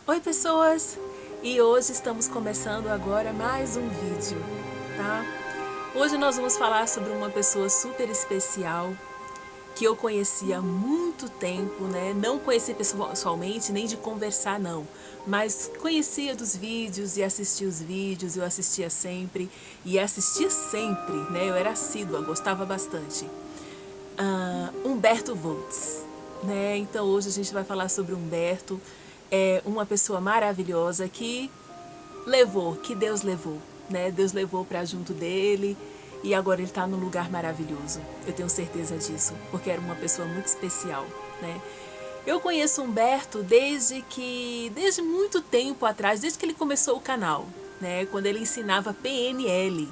Oi pessoas! E hoje estamos começando agora mais um vídeo, tá? Hoje nós vamos falar sobre uma pessoa super especial que eu conheci há muito tempo, né? Não conheci pessoalmente, nem de conversar não, mas conhecia dos vídeos e assistia os vídeos, eu assistia sempre, né? Eu era assídua, gostava bastante. Humberto Volz, né? Então hoje a gente vai falar sobre Humberto, uma pessoa maravilhosa que Deus levou, né? Deus levou para junto dele e agora ele está num lugar maravilhoso. Eu tenho certeza disso, porque era uma pessoa muito especial, né? Eu conheço Humberto desde muito tempo atrás, desde que ele começou o canal, né? Quando ele ensinava PNL.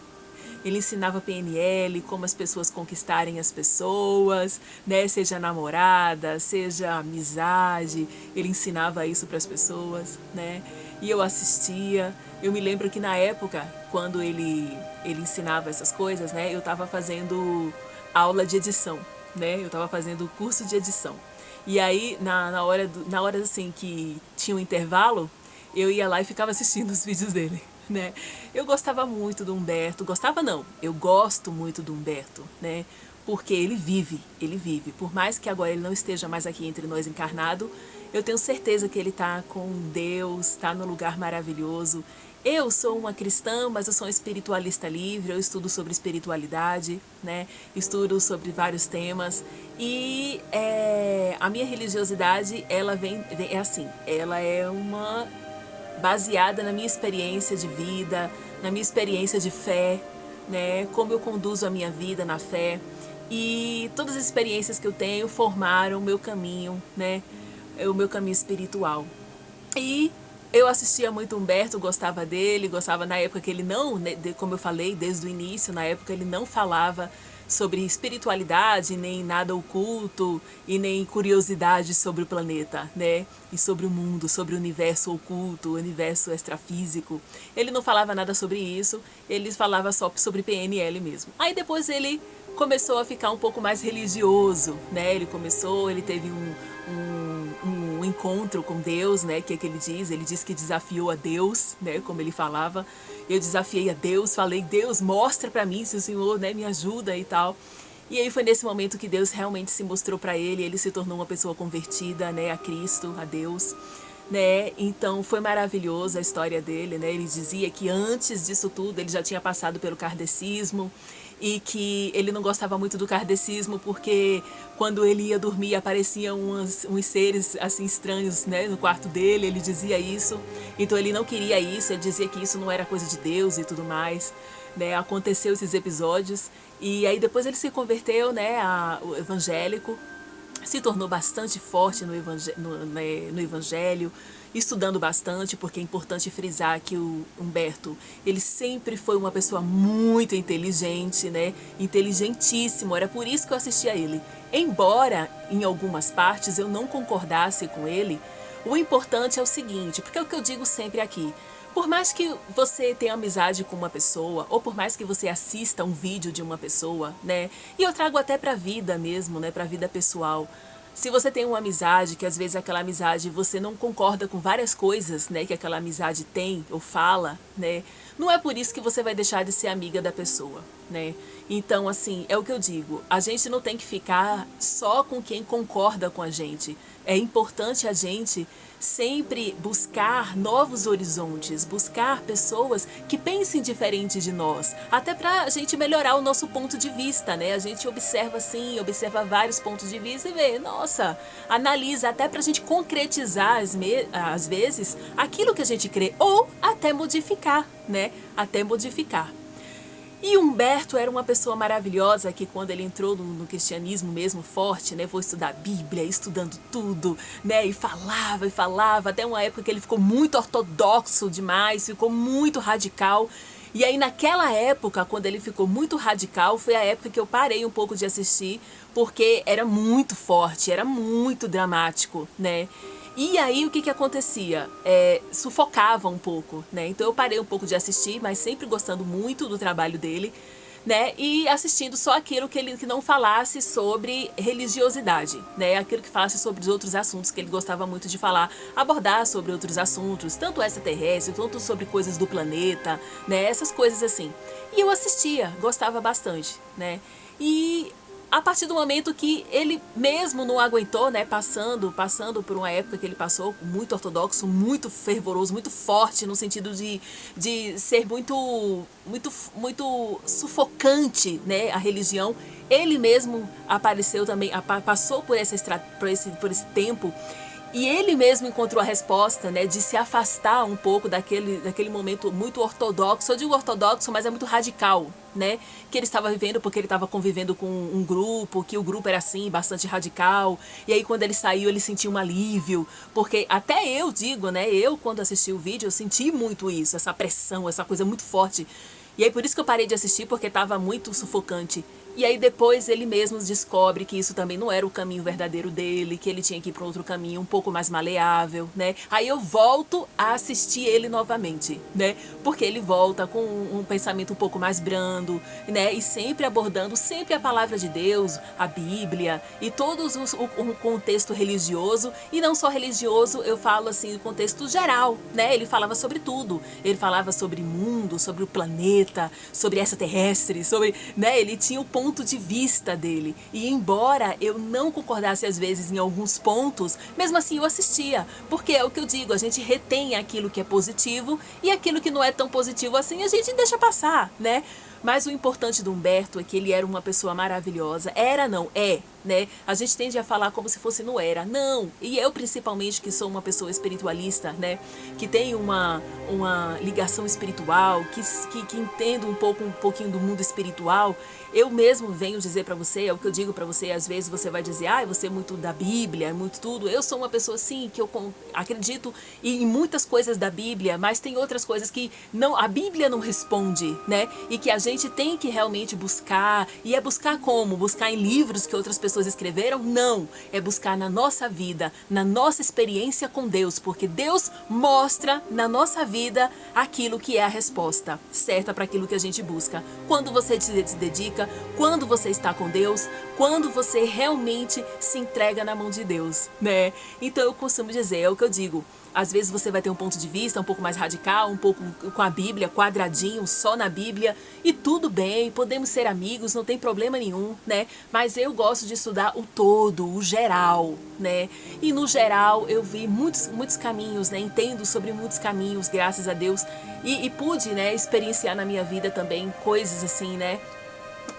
Ele ensinava PNL, como as pessoas conquistarem as pessoas, né? Seja namorada, seja amizade. Ele ensinava isso para as pessoas, né? E eu assistia. Eu me lembro que na época, quando ele ensinava essas coisas, né? Eu estava fazendo aula de edição, né? Eu estava fazendo curso de edição. E aí, na hora assim que tinha um intervalo, eu ia lá e ficava assistindo os vídeos dele, né? Eu gostava muito do Humberto, gostava não, eu gosto muito do Humberto, né? Porque ele vive. Por mais que agora ele não esteja mais aqui entre nós encarnado, eu tenho certeza que ele está com Deus, está no lugar maravilhoso. Eu sou uma cristã, mas eu sou uma espiritualista livre, eu estudo sobre espiritualidade, né? Estudo sobre vários temas e a minha religiosidade, é assim, ela é uma baseada na minha experiência de vida, na minha experiência de fé, né? Como eu conduzo a minha vida na fé. E todas as experiências que eu tenho formaram o meu caminho, né? O meu caminho espiritual. E eu assistia muito Humberto, gostava dele, gostava na época que ele não, né, como eu falei desde o início, na época ele não falava sobre espiritualidade, nem nada oculto e nem curiosidade sobre o planeta, né? E sobre o mundo, sobre o universo oculto, o universo extrafísico. Ele não falava nada sobre isso, ele falava só sobre PNL mesmo. Aí depois ele começou a ficar um pouco mais religioso, né? Ele teve um encontro com Deus, né? Que é que ele diz que desafiou a Deus, né? Como ele falava, eu desafiei a Deus, falei, Deus, mostra pra mim se o Senhor, né, me ajuda e tal. E aí foi nesse momento que Deus realmente se mostrou pra ele se tornou uma pessoa convertida, né, a Cristo, a Deus, né? Então foi maravilhosa a história dele, né? Ele dizia que antes disso tudo ele já tinha passado pelo kardecismo e que ele não gostava muito do kardecismo porque quando ele ia dormir apareciam uns seres assim estranhos, né, no quarto dele, ele dizia isso. Então ele não queria isso, ele dizia que isso não era coisa de Deus e tudo mais, né? Aconteceu esses episódios e aí depois ele se converteu, né, ao evangélico, se tornou bastante forte no evangelho, estudando bastante, porque é importante frisar que o Humberto, ele sempre foi uma pessoa muito inteligente, né? Inteligentíssimo, era por isso que eu assistia a ele. Embora, em algumas partes, eu não concordasse com ele, o importante é o seguinte, porque é o que eu digo sempre aqui, por mais que você tenha amizade com uma pessoa, ou por mais que você assista um vídeo de uma pessoa, né? E eu trago até pra vida mesmo, né? Pra vida pessoal. Se você tem uma amizade, que às vezes aquela amizade você não concorda com várias coisas, né? Que aquela amizade tem ou fala, né? Não é por isso que você vai deixar de ser amiga da pessoa, né? Então, assim, é o que eu digo. A gente não tem que ficar só com quem concorda com a gente. É importante a gente sempre buscar novos horizontes, buscar pessoas que pensem diferente de nós, até para a gente melhorar o nosso ponto de vista, né? A gente observa assim, observa vários pontos de vista e vê, nossa, analisa até para a gente concretizar às vezes aquilo que a gente crê ou até modificar, né? Até modificar. E Humberto era uma pessoa maravilhosa que quando ele entrou no cristianismo mesmo forte, né, foi estudar a Bíblia, estudando tudo, né, e falava, até uma época que ele ficou muito ortodoxo demais, ficou muito radical. E aí naquela época, quando ele ficou muito radical, foi a época que eu parei um pouco de assistir, porque era muito forte, era muito dramático, né. E aí o que acontecia? Sufocava um pouco, né? Então eu parei um pouco de assistir, mas sempre gostando muito do trabalho dele. né, e assistindo só aquilo que não falasse sobre religiosidade, né, aquilo que falasse sobre os outros assuntos que ele gostava muito de falar, abordar sobre outros assuntos, tanto extraterrestre, tanto sobre coisas do planeta, né, essas coisas assim. E eu assistia, gostava bastante, né, e a partir do momento que ele mesmo não aguentou, né, passando por uma época que ele passou muito ortodoxo, muito fervoroso, muito forte no sentido de ser muito sufocante, né, a religião. Ele mesmo apareceu também, passou por por esse tempo. E ele mesmo encontrou a resposta, né, de se afastar um pouco daquele momento muito ortodoxo. Eu digo ortodoxo, mas é muito radical, né, que ele estava vivendo, porque ele estava convivendo com um grupo, que o grupo era assim, bastante radical. E aí quando ele saiu, ele sentiu um alívio, porque até eu digo, né, eu quando assisti o vídeo, eu senti muito isso, essa pressão, essa coisa muito forte. E aí por isso que eu parei de assistir, porque estava muito sufocante. E aí depois ele mesmo descobre que isso também não era o caminho verdadeiro dele, que ele tinha que ir para outro caminho um pouco mais maleável, né? Aí eu volto a assistir ele novamente, né? Porque ele volta com um pensamento um pouco mais brando, né? E sempre abordando sempre a palavra de Deus, a Bíblia e todos o contexto religioso, e não só religioso, eu falo assim, o contexto geral, né? Ele falava sobre tudo. Ele falava sobre mundo, sobre o planeta, sobre extraterrestres, sobre, né? Ele tinha o ponto de vista dele. E embora eu não concordasse às vezes em alguns pontos, mesmo assim eu assistia. Porque é o que eu digo, a gente retém aquilo que é positivo e aquilo que não é tão positivo assim a gente deixa passar, né? Mas o importante do Humberto é que ele era uma pessoa maravilhosa. Era, não, é, né? A gente tende a falar como se fosse não era. Não, e eu principalmente que sou uma pessoa espiritualista, né? Que tem uma ligação espiritual, que entendo um pouquinho do mundo espiritual. Eu mesmo venho dizer pra você, é o que eu digo pra você, às vezes você vai dizer, você é muito da Bíblia, é muito tudo. Eu sou uma pessoa, sim, que eu acredito em muitas coisas da Bíblia, mas tem outras coisas que não, a Bíblia não responde, né? E que a gente tem que realmente buscar. E é buscar como? Buscar em livros que outras pessoas escreveram? Não. É buscar na nossa vida, na nossa experiência com Deus, porque Deus mostra na nossa vida aquilo que é a resposta certa para aquilo que a gente busca. Quando você se dedica, quando você está com Deus, quando você realmente se entrega na mão de Deus, né? Então eu costumo dizer, é o que eu digo, às vezes você vai ter um ponto de vista um pouco mais radical, um pouco com a Bíblia, quadradinho, só na Bíblia, e tudo bem, podemos ser amigos, não tem problema nenhum, né? Mas eu gosto de estudar o todo, o geral, né? E no geral eu vi muitos caminhos, né? Entendo sobre muitos caminhos, graças a Deus, e pude, né, experienciar na minha vida também coisas assim, né?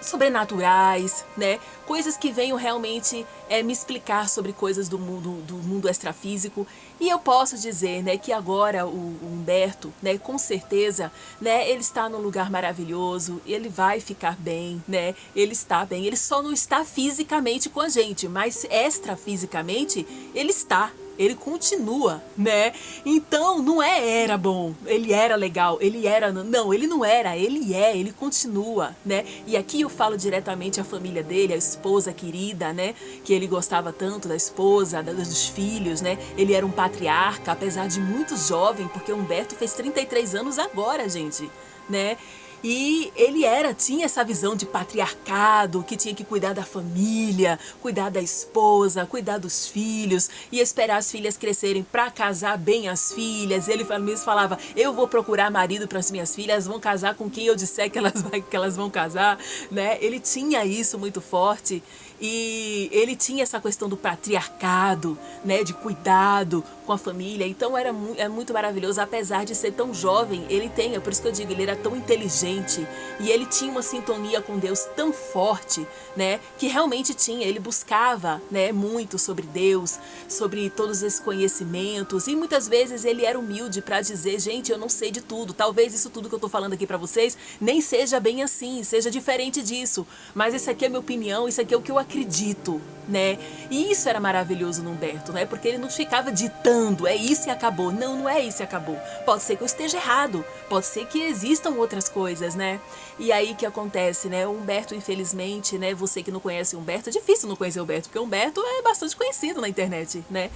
Sobrenaturais, né? Coisas que venham realmente me explicar sobre coisas do mundo extrafísico. E eu posso dizer, né, que agora o Humberto, né, com certeza, né, ele está num lugar maravilhoso, ele vai ficar bem, né? Ele está bem, ele só não está fisicamente com a gente, mas extrafisicamente ele está. Ele continua, né? Então, não era bom, ele era legal, ele era... Não, ele não era, ele continua, né? E aqui eu falo diretamente à família dele, a esposa querida, né? Que ele gostava tanto da esposa, dos filhos, né? Ele era um patriarca, apesar de muito jovem, porque Humberto fez 33 anos agora, gente, né? E ele tinha essa visão de patriarcado, que tinha que cuidar da família, cuidar da esposa, cuidar dos filhos e esperar as filhas crescerem para casar bem as filhas. Ele mesmo falava, eu vou procurar marido para as minhas filhas, vão casar com quem eu disser que elas vão casar, né? Ele tinha isso muito forte. E ele tinha essa questão do patriarcado, né, de cuidado com a família. Então é muito maravilhoso, apesar de ser tão jovem, é por isso que eu digo, ele era tão inteligente e ele tinha uma sintonia com Deus tão forte, né, que realmente ele buscava, né, muito sobre Deus, sobre todos esses conhecimentos, e muitas vezes ele era humilde para dizer, gente, eu não sei de tudo, talvez isso tudo que eu tô falando aqui para vocês nem seja bem assim, seja diferente disso, mas isso aqui é minha opinião, isso aqui é o que eu acredito, né? E isso era maravilhoso no Humberto, né? Porque ele não ficava ditando, é isso e acabou. Não, não é isso e acabou. Pode ser que eu esteja errado, pode ser que existam outras coisas, né? E aí que acontece, né? O Humberto, infelizmente, né? Você que não conhece o Humberto, é difícil não conhecer o Humberto, porque o Humberto é bastante conhecido na internet, né?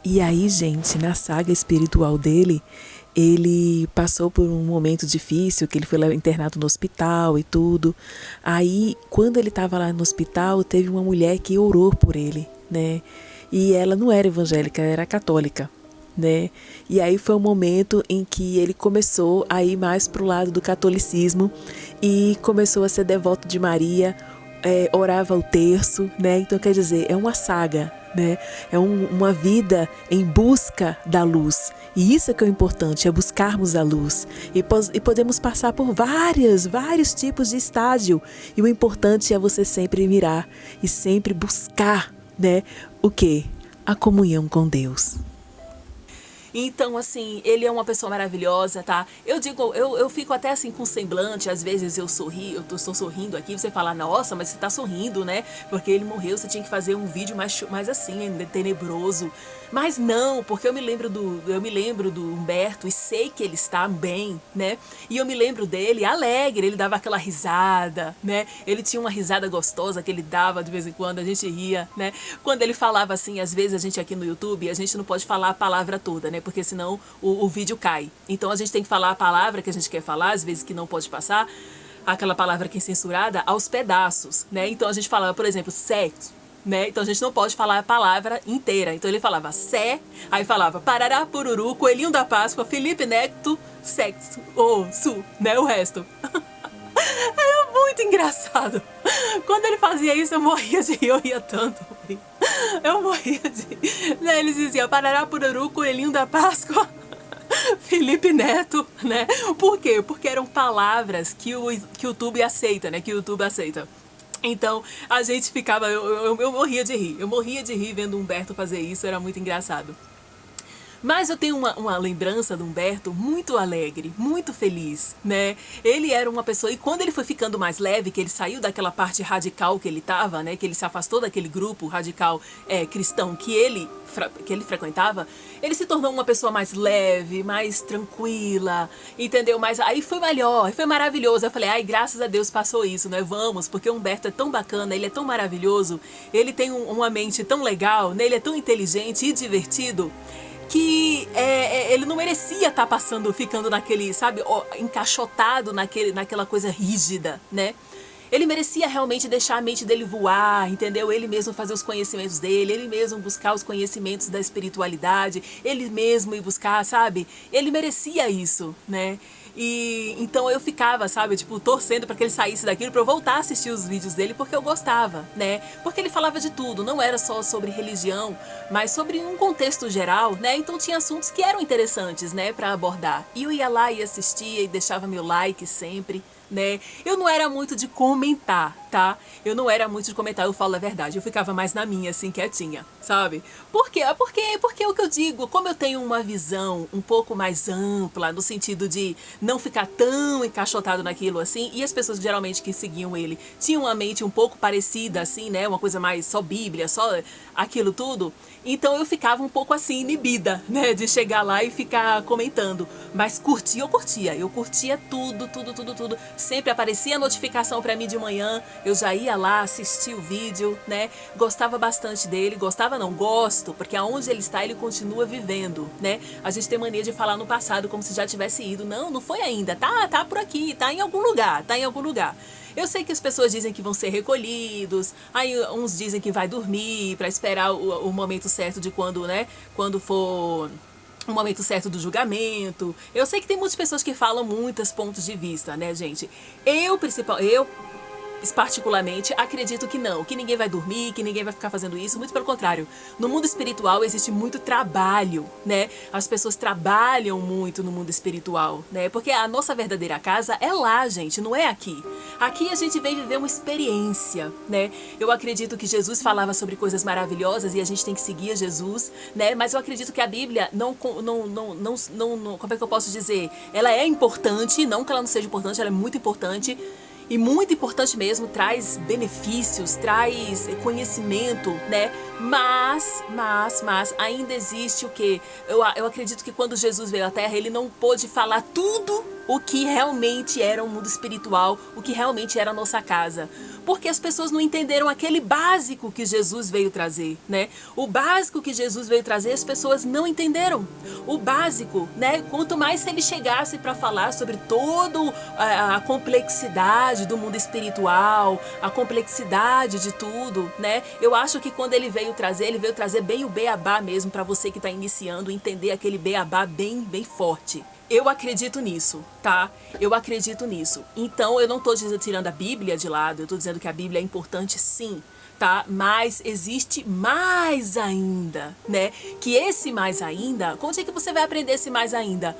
E aí, gente, na saga espiritual dele, ele passou por um momento difícil, que ele foi internado no hospital e tudo. Aí, quando ele estava lá no hospital, teve uma mulher que orou por ele, né? E ela não era evangélica, era católica, né? E aí foi um momento em que ele começou a ir mais pro lado do catolicismo e começou a ser devoto de Maria, orava o terço, né? Então, quer dizer, é uma saga, né? É uma vida em busca da luz. E isso é que é o importante, é buscarmos a luz. E podemos passar por vários tipos de estágio. E o importante é você sempre mirar e sempre buscar, né? O quê? A comunhão com Deus. Então, assim, ele é uma pessoa maravilhosa, tá? Eu fico até assim com semblante, às vezes eu estou sorrindo aqui, você fala, nossa, mas você tá sorrindo, né? Porque ele morreu, você tinha que fazer um vídeo mais assim, tenebroso. Mas não, porque eu me lembro do Humberto e sei que ele está bem, né? E eu me lembro dele alegre, ele dava aquela risada, né? Ele tinha uma risada gostosa que ele dava de vez em quando, a gente ria, né? Quando ele falava assim, às vezes a gente aqui no YouTube, a gente não pode falar a palavra toda, né? Porque senão o vídeo cai. Então a gente tem que falar a palavra que a gente quer falar, às vezes que não pode passar, aquela palavra que é censurada, aos pedaços, né? Então a gente falava, por exemplo, sexo. Né? Então a gente não pode falar a palavra inteira. Então ele falava Sé, aí falava Parará, Pururu, Coelhinho da Páscoa, Felipe Neto, sexo, su, né? O resto. Era muito engraçado. Quando ele fazia isso, eu morria de rir, eu ria tanto. Eu morria de rir. Né? Ele dizia Parará, Pururu, Coelhinho da Páscoa, Felipe Neto, né? Por quê? Porque eram palavras que o YouTube aceita, né? Que o YouTube aceita. Então, a gente ficava, eu morria de rir. Eu morria de rir vendo o Humberto fazer isso, era muito engraçado. Mas eu tenho uma lembrança do Humberto muito alegre, muito feliz, né? Ele era uma pessoa, e quando ele foi ficando mais leve, que ele saiu daquela parte radical que ele estava, né? Que ele se afastou daquele grupo radical cristão que ele frequentava, ele se tornou uma pessoa mais leve, mais tranquila, entendeu? Mas aí foi melhor, foi maravilhoso. Eu falei, ai, graças a Deus passou isso, né? Vamos, porque o Humberto é tão bacana, ele é tão maravilhoso, ele tem uma mente tão legal, né? Ele é tão inteligente e divertido, que ele não merecia estar ficando naquele, sabe, encaixotado naquela coisa rígida, né? Ele merecia realmente deixar a mente dele voar, entendeu? Ele mesmo fazer os conhecimentos dele, ele mesmo buscar os conhecimentos da espiritualidade, ele mesmo ir buscar, sabe? Ele merecia isso, né? E então eu ficava, sabe, tipo, torcendo para que ele saísse daquilo, para eu voltar a assistir os vídeos dele, porque eu gostava, né? Porque ele falava de tudo, não era só sobre religião, mas sobre um contexto geral, né? Então tinha assuntos que eram interessantes, né, para abordar. E eu ia lá e assistia e deixava meu like sempre, né? Eu não era muito de comentar, tá? Eu não era muito de comentar, eu falo a verdade. Eu ficava mais na minha, assim, quietinha, sabe? Por quê? Porque é o que eu digo, como eu tenho uma visão um pouco mais ampla, no sentido de não ficar tão encaixotado naquilo, assim, e as pessoas geralmente que seguiam ele tinham uma mente um pouco parecida, assim, né? Uma coisa mais só Bíblia, só aquilo tudo. Então eu ficava um pouco assim, inibida, né? De chegar lá e ficar comentando. Mas eu curtia tudo. Sempre aparecia a notificação pra mim de manhã, eu já ia lá assistir o vídeo, né? Gostava bastante dele, gosto, porque aonde ele está, ele continua vivendo, né? A gente tem mania de falar no passado como se já tivesse ido. Não foi ainda, tá por aqui, tá em algum lugar. Eu sei que as pessoas dizem que vão ser recolhidos, aí uns dizem que vai dormir para esperar o momento certo de quando, né? Quando for o momento certo do julgamento. Eu sei que tem muitas pessoas que falam muitos pontos de vista, né, gente? Eu particularmente acredito que não, que ninguém vai dormir, que ninguém vai ficar fazendo isso, muito pelo contrário. No mundo espiritual existe muito trabalho, né? As pessoas trabalham muito no mundo espiritual, né? Porque a nossa verdadeira casa é lá, gente, não é aqui. Aqui a gente vem viver uma experiência, né? Eu acredito que Jesus falava sobre coisas maravilhosas e a gente tem que seguir a Jesus, né? Mas eu acredito que a Bíblia não, como é que eu posso dizer? Ela é importante, não que ela não seja importante, ela é muito importante. E muito importante mesmo, traz benefícios, traz conhecimento, né? Mas ainda existe o quê? Eu acredito que quando Jesus veio à Terra, ele não pôde falar tudo o que realmente era o mundo espiritual, o que realmente era a nossa casa. porque as pessoas não entenderam aquele básico que Jesus veio trazer, né? O básico que Jesus veio trazer, as pessoas não entenderam. O básico, né? Quanto mais se ele chegasse para falar sobre toda a complexidade do mundo espiritual, a complexidade de tudo, né? Eu acho que quando ele veio trazer bem o beabá mesmo, para você que está iniciando, entender aquele beabá bem, bem forte. Eu acredito nisso, tá? Eu acredito nisso. Então, eu não tô tirando a Bíblia de lado, eu tô dizendo que a Bíblia é importante sim, tá? Mas existe mais ainda, né? Que esse mais ainda, onde é que você vai aprender esse mais ainda?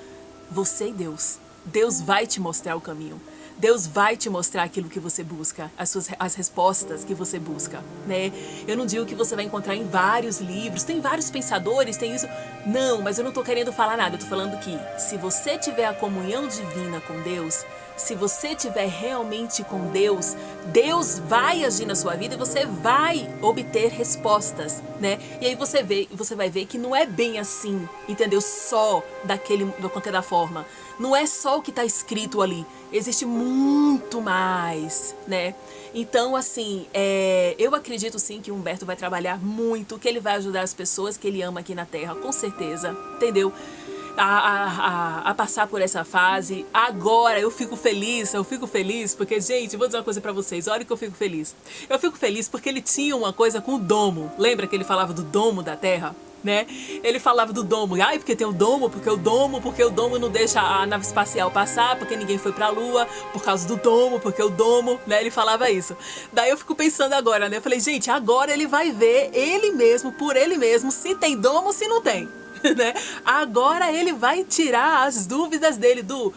Você e Deus. Deus vai te mostrar o caminho. Deus vai te mostrar aquilo que você busca, as respostas que você busca, né? Eu não digo que você vai encontrar em vários livros, tem vários pensadores, tem isso. Não, mas eu não tô querendo falar nada, eu tô falando que se você tiver a comunhão divina com Deus, se você tiver realmente com Deus, Deus vai agir na sua vida e você vai obter respostas, né? E aí você vai ver que não é bem assim, entendeu? Só de qualquer forma. Não é só o que está escrito ali. Existe muito mais, né? Então, assim, eu acredito sim que o Humberto vai trabalhar muito, que ele vai ajudar as pessoas que ele ama aqui na Terra, com certeza, entendeu? A passar por essa fase. Agora eu fico feliz porque, gente, vou dizer uma coisa pra vocês, olha que eu fico feliz. Eu fico feliz porque ele tinha uma coisa com o domo. Lembra que ele falava do domo da Terra? Né? Ele falava do domo, porque tem o domo, porque o domo não deixa a nave espacial passar, porque ninguém foi pra Lua, por causa do domo, porque o domo, né? Ele falava isso. Daí eu fico pensando agora, né? Eu falei, gente, agora ele vai ver ele mesmo, por ele mesmo, se tem domo ou se não tem. Né? Agora ele vai tirar as dúvidas dele do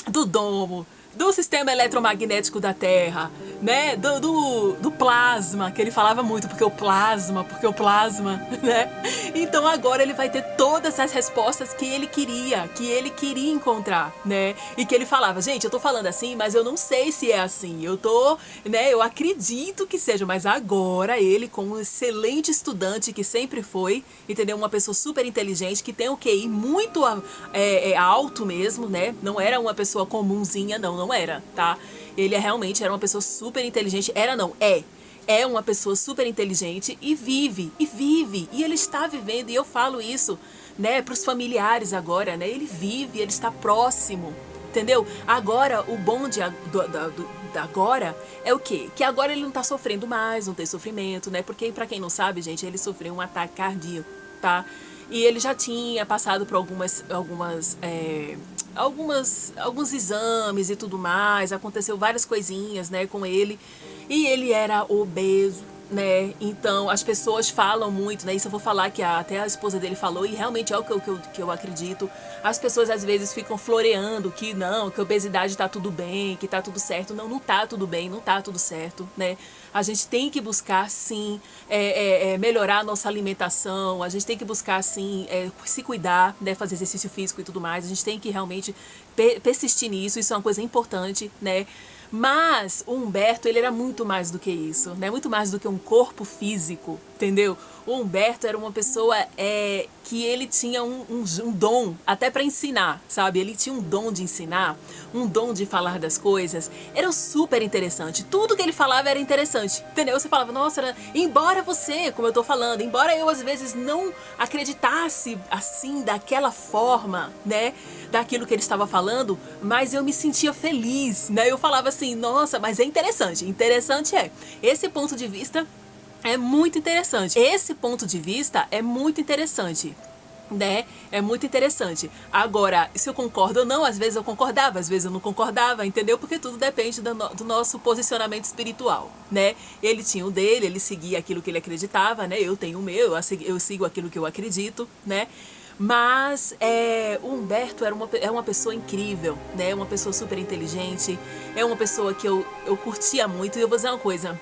domo, do sistema eletromagnético da Terra, né? Do plasma, que ele falava muito, porque o plasma, né? Então agora ele vai ter todas as respostas que ele queria encontrar, né? E que ele falava, gente, eu tô falando assim, mas eu não sei se é assim, eu acredito que seja, mas agora ele, como um excelente estudante que sempre foi, entendeu? Uma pessoa super inteligente, que tem o QI muito alto mesmo, né? Não era uma pessoa comumzinha, não era, tá? Ele realmente era uma pessoa super inteligente. É uma pessoa super inteligente e vive, e ele está vivendo, e eu falo isso, né, pros familiares agora, né? Ele vive, ele está próximo, entendeu? Agora, o bom agora é o quê? Que agora ele não tá sofrendo mais, não tem sofrimento, né? Porque, pra quem não sabe, gente, ele sofreu um ataque cardíaco, tá? E ele já tinha passado por alguns exames e tudo mais, aconteceu várias coisinhas, né, com ele, e ele era obeso, né, então as pessoas falam muito, né, isso eu vou falar que até a esposa dele falou, e realmente é o que eu acredito, as pessoas às vezes ficam floreando que não, que a obesidade tá tudo bem, que tá tudo certo, não tá tudo bem, não tá tudo certo, né, a gente tem que buscar sim melhorar a nossa alimentação, a gente tem que buscar sim se cuidar, né, fazer exercício físico e tudo mais, a gente tem que realmente persistir nisso, isso é uma coisa importante, né. Mas o Humberto, ele era muito mais do que isso, né? Muito mais do que um corpo físico, entendeu? O Humberto era uma pessoa que ele tinha um dom até para ensinar, sabe? Ele tinha um dom de ensinar, um dom de falar das coisas. Era super interessante. Tudo que ele falava era interessante, entendeu? Você falava, nossa, embora você, como eu tô falando, embora eu às vezes não acreditasse assim, daquela forma, né? Daquilo que ele estava falando, mas eu me sentia feliz, né? Eu falava assim, nossa, mas é interessante. Interessante é. Esse ponto de vista é muito interessante. Né? É muito interessante. Agora, se eu concordo ou não, às vezes eu concordava, às vezes eu não concordava, entendeu? Porque tudo depende do nosso posicionamento espiritual, né? Ele tinha o dele, ele seguia aquilo que ele acreditava, né? Eu tenho o meu, eu sigo aquilo que eu acredito, né? Mas o Humberto é uma pessoa incrível, né? Uma pessoa super inteligente, é uma pessoa que eu curtia muito. E eu vou dizer uma coisa,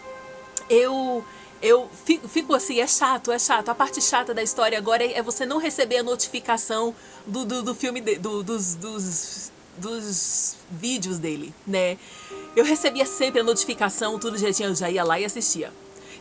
eu fico assim, é chato. A parte chata da história agora é você não receber a notificação do filme, dos vídeos dele, né? Eu recebia sempre a notificação, tudo direitinho, eu já ia lá e assistia.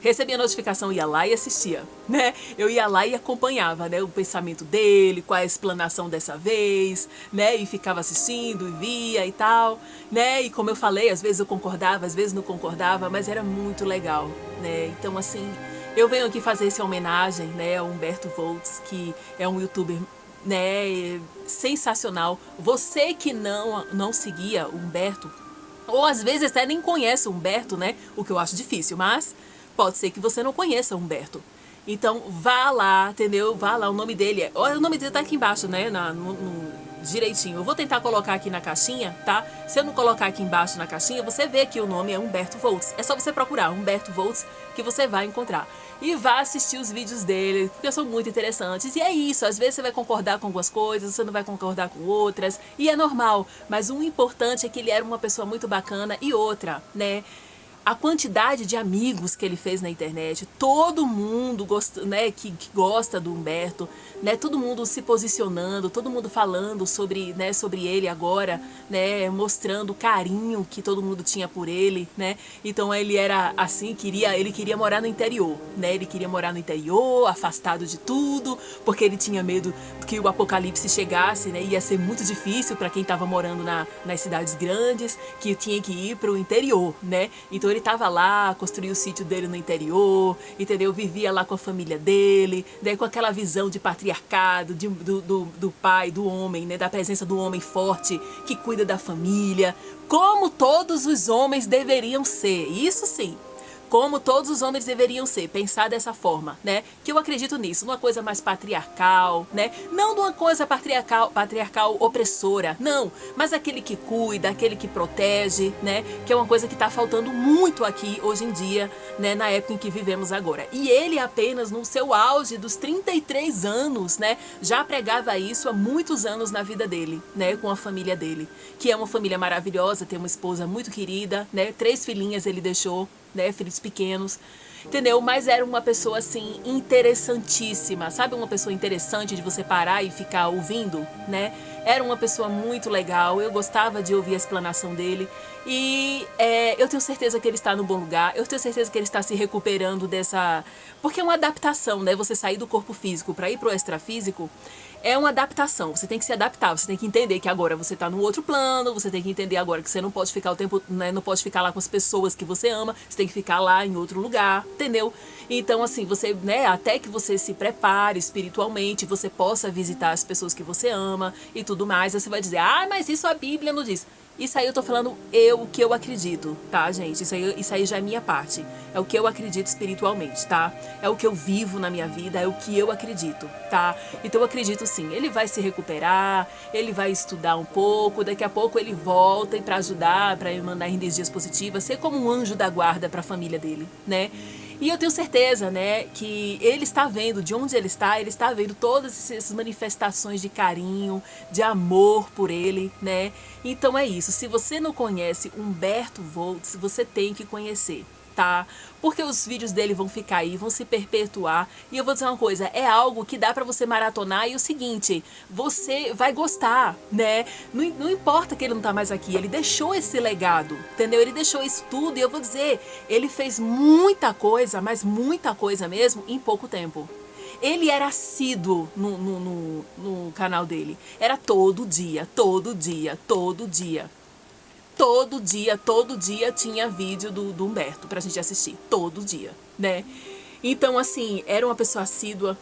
recebia notificação, ia lá e assistia, né? Eu ia lá e acompanhava, né, o pensamento dele, qual é a explanação dessa vez, né? E ficava assistindo e via e tal, né? E como eu falei, às vezes eu concordava, às vezes não concordava, mas era muito legal, né? Então, assim, eu venho aqui fazer essa homenagem, né, ao Humberto Voltz, que é um youtuber, né, sensacional. Você que não seguia o Humberto, ou às vezes até nem conhece o Humberto, né, o que eu acho difícil, mas pode ser que você não conheça o Humberto. Então vá lá, entendeu? Vá lá, o nome dele o nome dele tá aqui embaixo, né, direitinho. Eu vou tentar colocar aqui na caixinha, tá? Se eu não colocar aqui embaixo na caixinha, você vê que o nome é Humberto Voltz. É só você procurar Humberto Voltz que você vai encontrar. E vá assistir os vídeos dele, porque são muito interessantes. E é isso, às vezes você vai concordar com algumas coisas, você não vai concordar com outras, e é normal. Mas o importante é que ele era uma pessoa muito bacana. E outra, né? A quantidade de amigos que ele fez na internet, todo mundo gosta, né, que gosta do Humberto, né, todo mundo se posicionando, todo mundo falando sobre, né, sobre ele agora, né, mostrando o carinho que todo mundo tinha por ele, né. Então ele era assim, ele queria morar no interior, né, ele queria morar no interior, afastado de tudo, porque ele tinha medo que o apocalipse chegasse, né, ia ser muito difícil para quem estava morando nas cidades grandes, que tinha que ir para o interior, né. Então ele estava lá, construiu o sítio dele no interior, entendeu? Vivia lá com a família dele, daí com aquela visão de patriarcado, do pai, do homem, né? Da presença do homem forte que cuida da família, como todos os homens deveriam ser, isso sim. Como todos os homens deveriam ser, pensar dessa forma, né? Que eu acredito nisso, numa coisa mais patriarcal, né? Não numa coisa patriarcal opressora, não, mas aquele que cuida, aquele que protege, né? Que é uma coisa que está faltando muito aqui hoje em dia, né? Na época em que vivemos agora. E ele apenas no seu auge dos 33 anos, né? Já pregava isso há muitos anos na vida dele, né? Com a família dele, que é uma família maravilhosa, tem uma esposa muito querida, né? 3 filhinhas ele deixou, né, filhos pequenos, entendeu? Mas era uma pessoa, assim, interessantíssima, sabe? Uma pessoa interessante de você parar e ficar ouvindo, né? Era uma pessoa muito legal, eu gostava de ouvir a explanação dele e eu tenho certeza que ele está no bom lugar, eu tenho certeza que ele está se recuperando dessa... Porque é uma adaptação, né? Você sair do corpo físico para ir pro extrafísico é uma adaptação, você tem que se adaptar, você tem que entender que agora você está no outro plano, você tem que entender agora que você não pode ficar o tempo, né, não pode ficar lá com as pessoas que você ama, você tem que ficar lá em outro lugar, entendeu? Então, assim, você, né, até que você se prepare espiritualmente, você possa visitar as pessoas que você ama e tudo mais, aí você vai dizer, ah, mas isso a Bíblia não diz. Isso aí eu tô falando o que eu acredito, tá, gente? Isso aí já é minha parte. É o que eu acredito espiritualmente, tá? É o que eu vivo na minha vida, é o que eu acredito, tá? Então eu acredito sim, ele vai se recuperar, ele vai estudar um pouco, daqui a pouco ele volta e para ajudar, para mandar energias positivas, ser como um anjo da guarda para a família dele, né? E eu tenho certeza, né, que ele está vendo, de onde ele está vendo todas essas manifestações de carinho, de amor por ele, né? Então é isso, se você não conhece Humberto Voltz, você tem que conhecer, tá? Porque os vídeos dele vão ficar aí, vão se perpetuar. E eu vou dizer uma coisa, é algo que dá pra você maratonar e o seguinte, você vai gostar, né? Não importa que ele não tá mais aqui, ele deixou esse legado, entendeu? Ele deixou isso tudo e eu vou dizer, ele fez muita coisa, mas muita coisa mesmo, em pouco tempo. Ele era assíduo no canal dele. Era todo dia, todo dia, todo dia. Todo dia tinha vídeo do Humberto pra gente assistir. Todo dia, né? Então, assim, era uma pessoa assídua,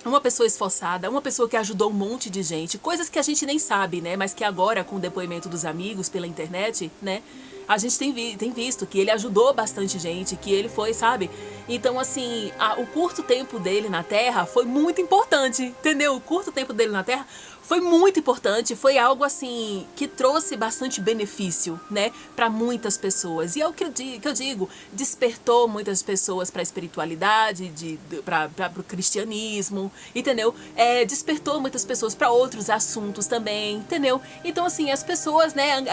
uma pessoa esforçada, uma pessoa que ajudou um monte de gente. Coisas que a gente nem sabe, né? Mas que agora, com o depoimento dos amigos pela internet, né? A gente tem visto que ele ajudou bastante gente, que ele foi, sabe? Então, assim, o curto tempo dele na Terra foi muito importante, entendeu? O curto tempo dele na Terra foi muito importante, foi algo, assim, que trouxe bastante benefício, né? Para muitas pessoas. E é o que eu digo, despertou muitas pessoas para a espiritualidade, para o cristianismo, entendeu? Despertou muitas pessoas para outros assuntos também, entendeu? Então, assim, as pessoas, né?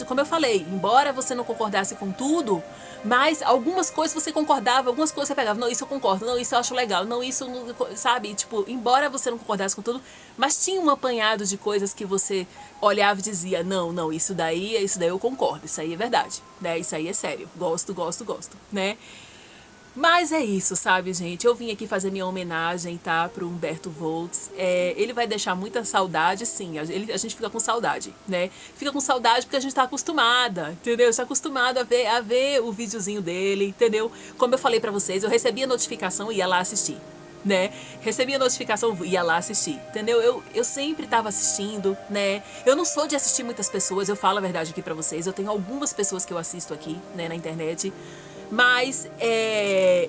Como eu falei, embora você não concordasse com tudo, mas algumas coisas você concordava, algumas coisas você pegava, não, isso eu concordo, não, isso eu acho legal, não, isso, sabe, tipo, embora você não concordasse com tudo, mas tinha um apanhado de coisas que você olhava e dizia, não, isso daí eu concordo, isso aí é verdade, né, isso aí é sério, gosto, né. Mas é isso, sabe, gente? Eu vim aqui fazer minha homenagem, tá, pro Humberto Voltz. Ele vai deixar muita saudade, sim. A gente fica com saudade, né? Fica com saudade porque a gente tá acostumada, entendeu? Está acostumado a ver o videozinho dele, entendeu? Como eu falei pra vocês, eu recebia notificação e ia lá assistir, né? Recebia notificação, ia lá assistir, entendeu? Eu sempre tava assistindo, né? Eu não sou de assistir muitas pessoas, eu falo a verdade aqui pra vocês. Eu tenho algumas pessoas que eu assisto aqui, né, na internet. Mas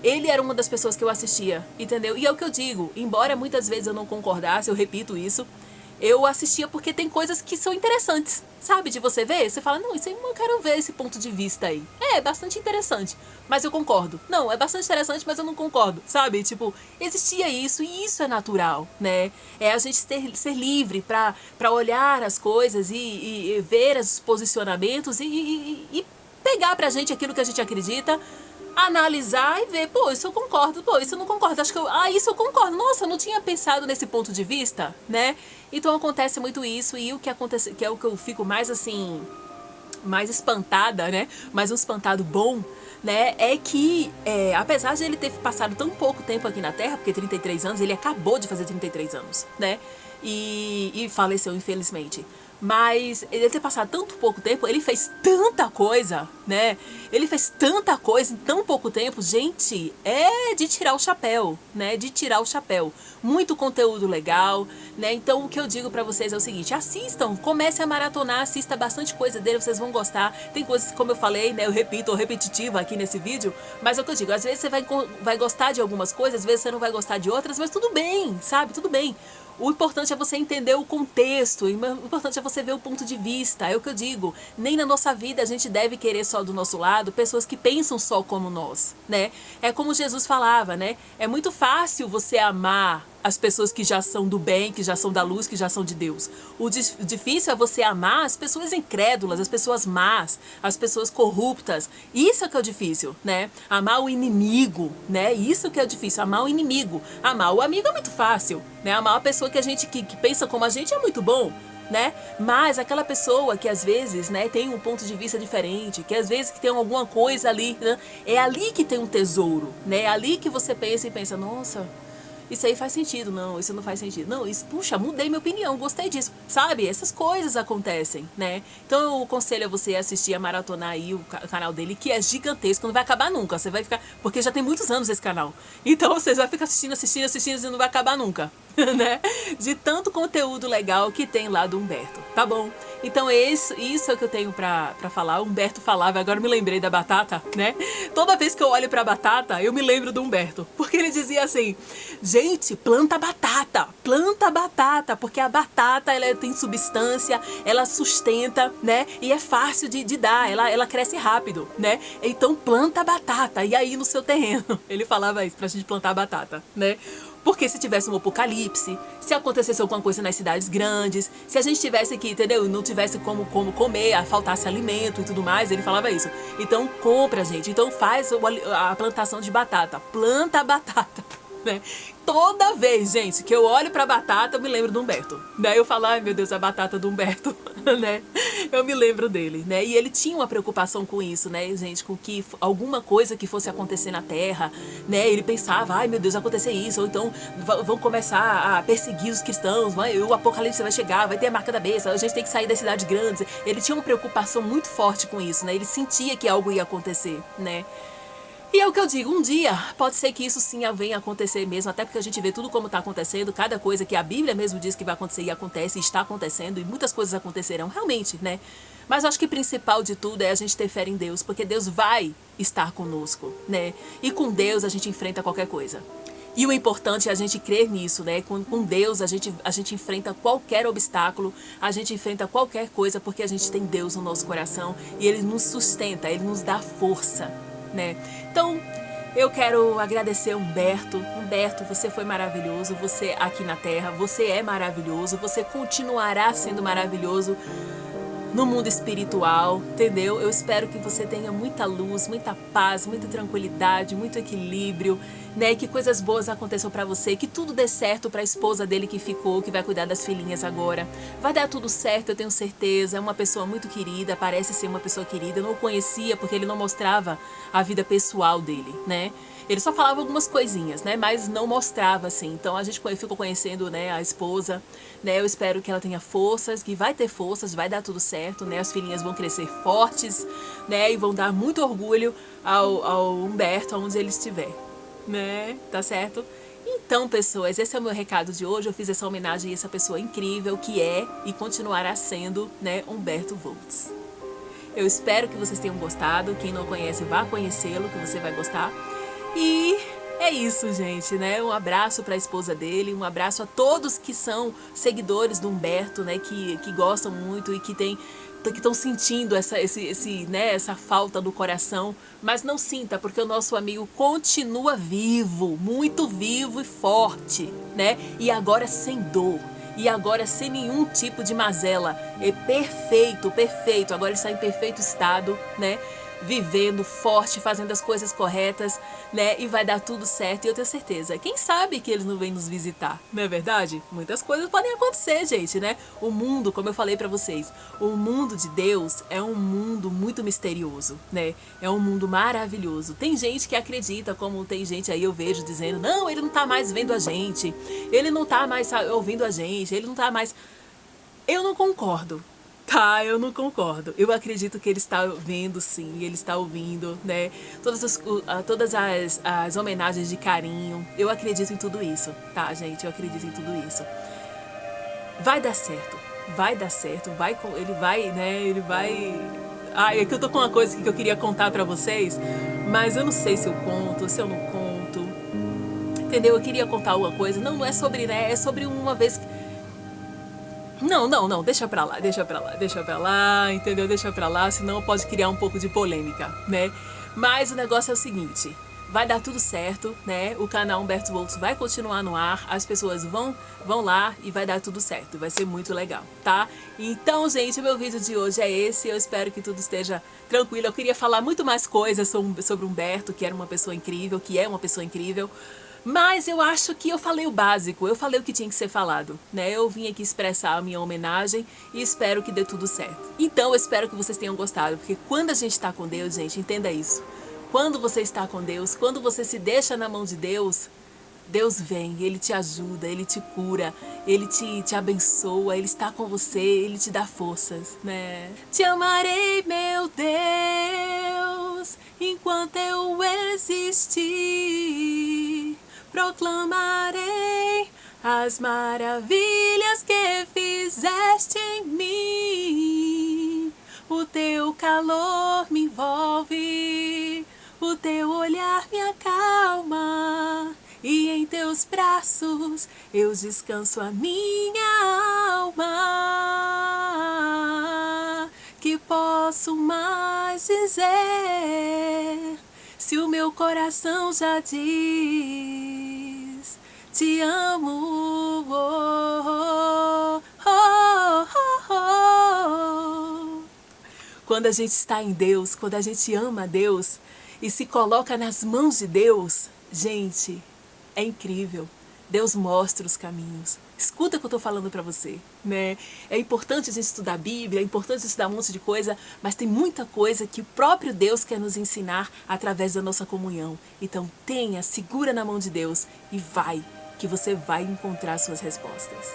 ele era uma das pessoas que eu assistia, entendeu? E é o que eu digo, embora muitas vezes eu não concordasse, eu repito isso, eu assistia porque tem coisas que são interessantes, sabe? De você ver, você fala, não, isso aí eu quero ver esse ponto de vista aí. É bastante interessante, mas eu concordo. Não, é bastante interessante, mas eu não concordo, sabe? Tipo, existia isso e isso é natural, né? É a gente ser livre pra olhar as coisas e ver os posicionamentos e pegar pra gente aquilo que a gente acredita, analisar e ver, pô, isso eu concordo, pô, isso eu não concordo, acho que isso eu concordo, nossa, eu não tinha pensado nesse ponto de vista, né? Então acontece muito isso e o que acontece, que é o que eu fico mais assim, mais espantada, né? Mas um espantado bom, né? É que, apesar de ele ter passado tão pouco tempo aqui na Terra, porque 33 anos, ele acabou de fazer 33 anos, né? E faleceu, infelizmente. Mas ele ter passado tanto pouco tempo, ele fez tanta coisa, né? Ele fez tanta coisa em tão pouco tempo. Gente, é de tirar o chapéu, né? De tirar o chapéu. Muito conteúdo legal, né? Então o que eu digo pra vocês é o seguinte, assistam, comece a maratonar, assista bastante coisa dele, vocês vão gostar. Tem coisas, como eu falei, né? Eu repito, repetitiva aqui nesse vídeo, mas é o que eu digo, às vezes você vai gostar de algumas coisas, às vezes você não vai gostar de outras, mas tudo bem, sabe? Tudo bem. O importante é você entender o contexto, o importante é você ver o ponto de vista, é o que eu digo. Nem na nossa vida a gente deve querer só do nosso lado pessoas que pensam só como nós, né? É como Jesus falava, né? É muito fácil você amar as pessoas que já são do bem, que já são da luz, que já são de Deus. O difícil é você amar as pessoas incrédulas, as pessoas más, as pessoas corruptas. Isso é que é o difícil, né? Amar o inimigo, né? Isso que é o difícil, amar o inimigo. Amar o amigo é muito fácil, né? Amar a pessoa que a gente que pensa como a gente é muito bom, né? Mas aquela pessoa que às vezes, né, tem um ponto de vista diferente, que às vezes que tem alguma coisa ali, né? É ali que tem um tesouro, né? É ali que você pensa e pensa, nossa, isso aí faz sentido, não, isso não faz sentido. Não, isso, puxa, mudei minha opinião, gostei disso. Sabe? Essas coisas acontecem, né? Então eu aconselho a você assistir, a maratonar aí o canal dele, que é gigantesco, não vai acabar nunca. Você vai ficar. Porque já tem muitos anos esse canal. Então você vai ficar assistindo e não vai acabar nunca. Né? De tanto conteúdo legal que tem lá do Humberto, tá bom? Então isso é o que eu tenho pra falar. O Humberto falava, agora eu me lembrei da batata, né? Toda vez que eu olho pra batata, eu me lembro do Humberto. Porque ele dizia assim, gente, planta batata, porque a batata, ela tem substância, ela sustenta, né? E é fácil de dar, ela cresce rápido, né? Então planta batata, e aí no seu terreno. Ele falava isso pra gente plantar batata, né? Porque se tivesse um apocalipse, se acontecesse alguma coisa nas cidades grandes, se a gente tivesse que, entendeu? Não tivesse como comer, faltasse alimento e tudo mais, ele falava isso. Então compra, gente. Então faz a plantação de batata. Planta a batata, né? Toda vez, gente, que eu olho pra batata, eu me lembro do Humberto. Daí eu falo, ai meu Deus, a batata do Humberto, né? Eu me lembro dele, né? E ele tinha uma preocupação com isso, né, gente? Com que alguma coisa que fosse acontecer na Terra, né? Ele pensava, ai meu Deus, vai acontecer isso, ou então vão começar a perseguir os cristãos, o apocalipse vai chegar, vai ter a marca da besta, a gente tem que sair das cidades grandes. Ele tinha uma preocupação muito forte com isso, né? Ele sentia que algo ia acontecer, né? E é o que eu digo, um dia pode ser que isso sim venha acontecer mesmo, até porque a gente vê tudo como está acontecendo, cada coisa que a Bíblia mesmo diz que vai acontecer e acontece, e está acontecendo, e muitas coisas acontecerão realmente, né? Mas eu acho que o principal de tudo é a gente ter fé em Deus, porque Deus vai estar conosco, né? E com Deus a gente enfrenta qualquer coisa. E o importante é a gente crer nisso, né? Com Deus a gente enfrenta qualquer obstáculo, a gente enfrenta qualquer coisa, porque a gente tem Deus no nosso coração e Ele nos sustenta, Ele nos dá força, né? Então, eu quero agradecer Humberto. Humberto, você foi maravilhoso, você aqui na Terra, você é maravilhoso, você continuará sendo maravilhoso no mundo espiritual, entendeu? Eu espero que você tenha muita luz, muita paz, muita tranquilidade, muito equilíbrio né? Que coisas boas aconteçam pra você, que tudo dê certo pra esposa dele que ficou, que vai cuidar das filhinhas agora. Vai dar tudo certo, eu tenho certeza. É uma pessoa muito querida, parece ser uma pessoa querida. Eu não o conhecia porque ele não mostrava a vida pessoal dele, né? Ele só falava algumas coisinhas, né? Mas não mostrava, assim. Então a gente ficou conhecendo, né, a esposa, né? Eu espero que ela tenha forças, que vai ter forças, vai dar tudo certo, né? As filhinhas vão crescer fortes, né? E vão dar muito orgulho ao Humberto, onde ele estiver, né? Tá certo? Então, pessoas, esse é o meu recado de hoje. Eu fiz essa homenagem a essa pessoa incrível que é e continuará sendo, né, Humberto Voltz. Eu espero que vocês tenham gostado. Quem não conhece, vá conhecê-lo, que você vai gostar. E é isso, gente, né? Um abraço para a esposa dele, um abraço a todos que são seguidores do Humberto, né? Que gostam muito e que estão sentindo essa falta do coração, mas não sinta, porque o nosso amigo continua vivo, muito vivo e forte, né? E agora sem dor. E agora sem nenhum tipo de mazela. É perfeito, perfeito. Agora ele está em perfeito estado, né? Vivendo forte, fazendo as coisas corretas, né? E vai dar tudo certo. E eu tenho certeza. Quem sabe que eles não vêm nos visitar, não é verdade? Muitas coisas podem acontecer, gente, né? O mundo, como eu falei pra vocês, o mundo de Deus é um mundo muito misterioso, né? É um mundo maravilhoso. Tem gente que acredita, como tem gente aí eu vejo dizendo, não, ele não tá mais vendo a gente, ele não tá mais ouvindo a gente, ele não tá mais... Eu não concordo. Tá, eu não concordo. Eu acredito que ele está vendo, sim, ele está ouvindo, né? Todas as homenagens de carinho. Eu acredito em tudo isso, tá, gente? Eu acredito em tudo isso. Vai dar certo. Vai dar certo. Ele vai, né? Ele vai... Ah, é que eu tô com uma coisa que eu queria contar pra vocês, mas eu não sei se eu conto, se eu não conto. Entendeu? Eu queria contar uma coisa. Não é sobre, né? É sobre uma vez... Não, deixa pra lá, entendeu? Deixa pra lá, senão pode criar um pouco de polêmica, né? Mas o negócio é o seguinte, vai dar tudo certo, né? O canal Humberto Voltz vai continuar no ar, as pessoas vão lá e vai dar tudo certo, vai ser muito legal, tá? Então, gente, o meu vídeo de hoje é esse, eu espero que tudo esteja tranquilo. Eu queria falar muito mais coisas sobre Humberto, que era uma pessoa incrível, que é uma pessoa incrível, mas eu acho que eu falei o básico, eu falei o que tinha que ser falado, né? Eu vim aqui expressar a minha homenagem e espero que dê tudo certo. Então eu espero que vocês tenham gostado, porque quando a gente está com Deus, gente, entenda isso. Quando você está com Deus, quando você se deixa na mão de Deus, Deus vem, Ele te ajuda, Ele te cura, Ele te abençoa, Ele está com você, Ele te dá forças, né? Te amarei, meu Deus, enquanto eu existir. Proclamarei as maravilhas que fizeste em mim. O teu calor me envolve, o teu olhar me acalma, e em teus braços eu descanso a minha alma. Que posso mais dizer, se o meu coração já diz, te amo, oh, oh, oh, oh. Quando a gente está em Deus, quando a gente ama a Deus e se coloca nas mãos de Deus, gente, é incrível. Deus mostra os caminhos. Escuta o que eu estou falando para você, né? É importante a gente estudar a Bíblia, é importante estudar um monte de coisa, mas tem muita coisa que o próprio Deus quer nos ensinar através da nossa comunhão. Então segura na mão de Deus e vai, que você vai encontrar suas respostas.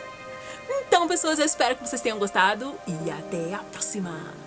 Então, pessoas, eu espero que vocês tenham gostado e até a próxima!